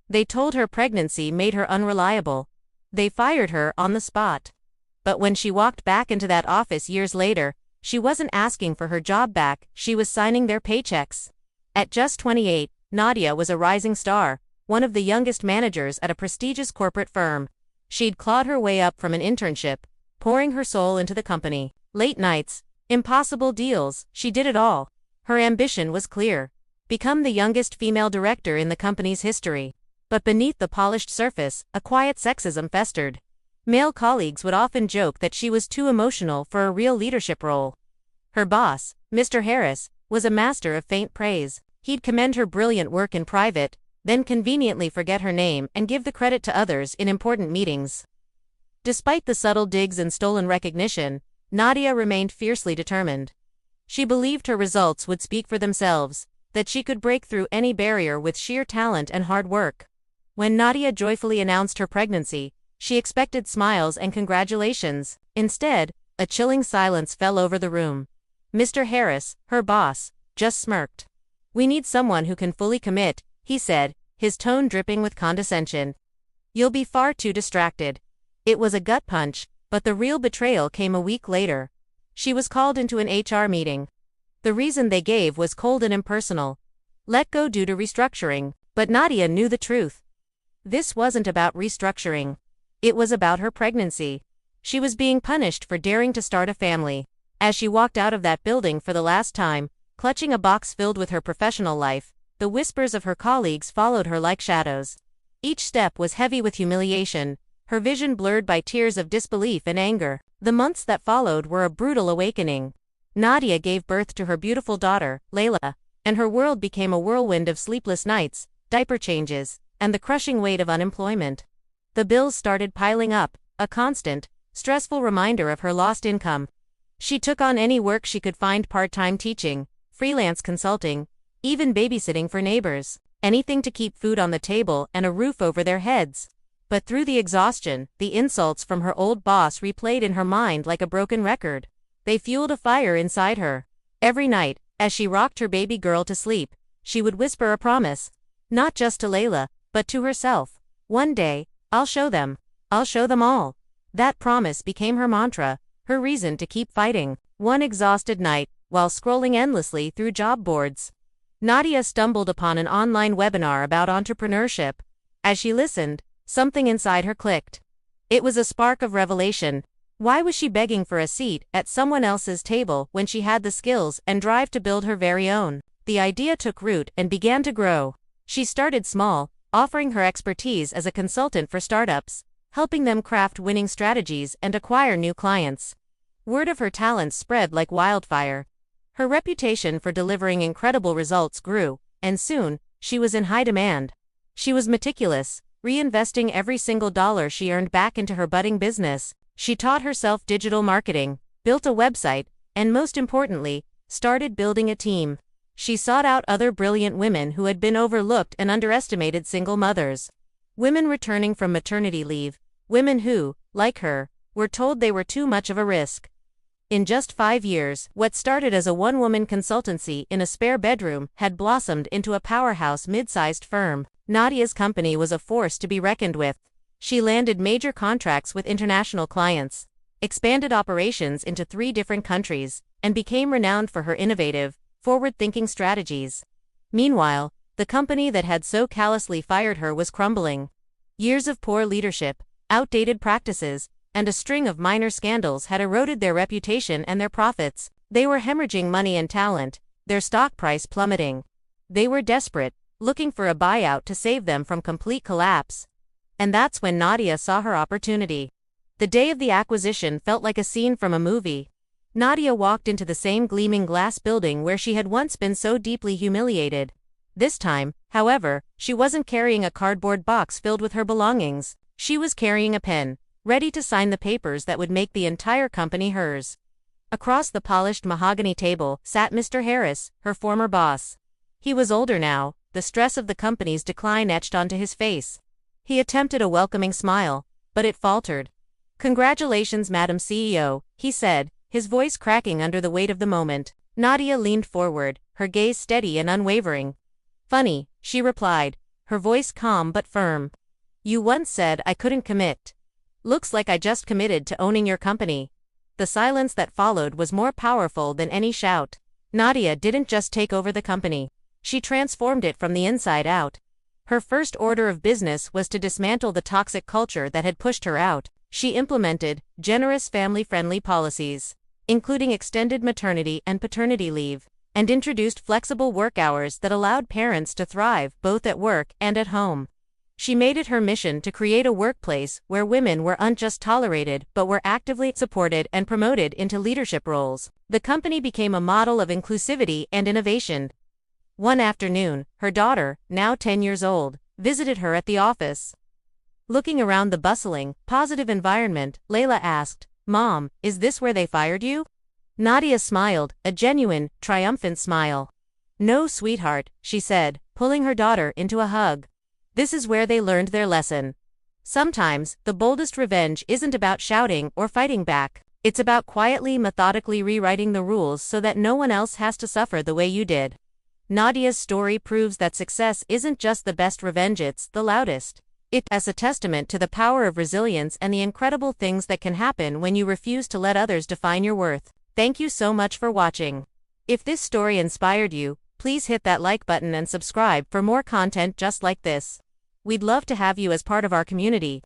They told her pregnancy made her unreliable. They fired her on the spot. But when she walked back into that office years later, she wasn't asking for her job back, she was signing their paychecks. At just 28, Nadia was a rising star, one of the youngest managers at a prestigious corporate firm. She'd clawed her way up from an internship, pouring her soul into the company. Late nights, impossible deals, she did it all. Her ambition was clear: become the youngest female director in the company's history. But beneath the polished surface, a quiet sexism festered. Male colleagues would often joke that she was too emotional for a real leadership role. Her boss, Mr. Harris, was a master of faint praise. He'd commend her brilliant work in private, then conveniently forget her name and give the credit to others in important meetings. Despite the subtle digs and stolen recognition, Nadia remained fiercely determined. She believed her results would speak for themselves, that she could break through any barrier with sheer talent and hard work. When Nadia joyfully announced her pregnancy, she expected smiles and congratulations. Instead, a chilling silence fell over the room. Mr. Harris, her boss, just smirked. "We need someone who can fully commit," he said, his tone dripping with condescension. "You'll be far too distracted." It was a gut punch, but the real betrayal came a week later. She was called into an HR meeting. The reason they gave was cold and impersonal. Let go due to restructuring. But Nadia knew the truth. This wasn't about restructuring. It was about her pregnancy. She was being punished for daring to start a family. As she walked out of that building for the last time, clutching a box filled with her professional life, the whispers of her colleagues followed her like shadows. Each step was heavy with humiliation, her vision blurred by tears of disbelief and anger. The months that followed were a brutal awakening. Nadia gave birth to her beautiful daughter, Layla, and her world became a whirlwind of sleepless nights, diaper changes, and the crushing weight of unemployment. The bills started piling up, a constant, stressful reminder of her lost income. She took on any work she could find: part-time teaching, freelance consulting, even babysitting for neighbors, anything to keep food on the table and a roof over their heads. But through the exhaustion, the insults from her old boss replayed in her mind like a broken record. They fueled a fire inside her. Every night, as she rocked her baby girl to sleep, she would whisper a promise. Not just to Layla, but to herself. "One day, I'll show them. I'll show them all." That promise became her mantra, her reason to keep fighting. One exhausted night, while scrolling endlessly through job boards, Nadia stumbled upon an online webinar about entrepreneurship. As she listened, something inside her clicked. It was a spark of revelation. Why was she begging for a seat at someone else's table when she had the skills and drive to build her very own? The idea took root and began to grow. She started small, offering her expertise as a consultant for startups, helping them craft winning strategies and acquire new clients. Word of her talents spread like wildfire. Her reputation for delivering incredible results grew, and soon, she was in high demand. She was meticulous, reinvesting every single dollar she earned back into her budding business. She taught herself digital marketing, built a website, and most importantly, started building a team. She sought out other brilliant women who had been overlooked and underestimated: single mothers, women returning from maternity leave, women who, like her, were told they were too much of a risk. In just 5 years, what started as a one-woman consultancy in a spare bedroom had blossomed into a powerhouse mid-sized firm. Nadia's company was a force to be reckoned with. She landed major contracts with international clients, expanded operations into 3 different countries, and became renowned for her innovative, forward-thinking strategies. Meanwhile, the company that had so callously fired her was crumbling. Years of poor leadership, outdated practices, and a string of minor scandals had eroded their reputation and their profits. They were hemorrhaging money and talent, their stock price plummeting. They were desperate, looking for a buyout to save them from complete collapse. And that's when Nadia saw her opportunity. The day of the acquisition felt like a scene from a movie. Nadia walked into the same gleaming glass building where she had once been so deeply humiliated. This time, however, she wasn't carrying a cardboard box filled with her belongings. She was carrying a pen, ready to sign the papers that would make the entire company hers. Across the polished mahogany table sat Mr. Harris, her former boss. He was older now, the stress of the company's decline etched onto his face. He attempted a welcoming smile, but it faltered. "Congratulations, Madam CEO," he said, his voice cracking under the weight of the moment. Nadia leaned forward, her gaze steady and unwavering. "Funny," she replied. her voice calm but firm. "You once said I couldn't commit. Looks like I just committed to owning your company." The silence that followed was more powerful than any shout. Nadia didn't just take over the company. She transformed it from the inside out. Her first order of business was to dismantle the toxic culture that had pushed her out. She implemented generous family-friendly policies, including extended maternity and paternity leave, and introduced flexible work hours that allowed parents to thrive both at work and at home. She made it her mission to create a workplace where women weren't just tolerated but were actively supported and promoted into leadership roles. The company became a model of inclusivity and innovation. One afternoon, her daughter, now 10 years old, visited her at the office. Looking around the bustling, positive environment, Layla asked, "Mom, is this where they fired you?" Nadia smiled, a genuine, triumphant smile. "No, sweetheart," she said, pulling her daughter into a hug. "This is where they learned their lesson. Sometimes, the boldest revenge isn't about shouting or fighting back. It's about quietly, methodically rewriting the rules so that no one else has to suffer the way you did." Nadia's story proves that success isn't just the best revenge, it's the loudest. It's a testament to the power of resilience and the incredible things that can happen when you refuse to let others define your worth. Thank you so much for watching. If this story inspired you, please hit that like button and subscribe for more content just like this. We'd love to have you as part of our community.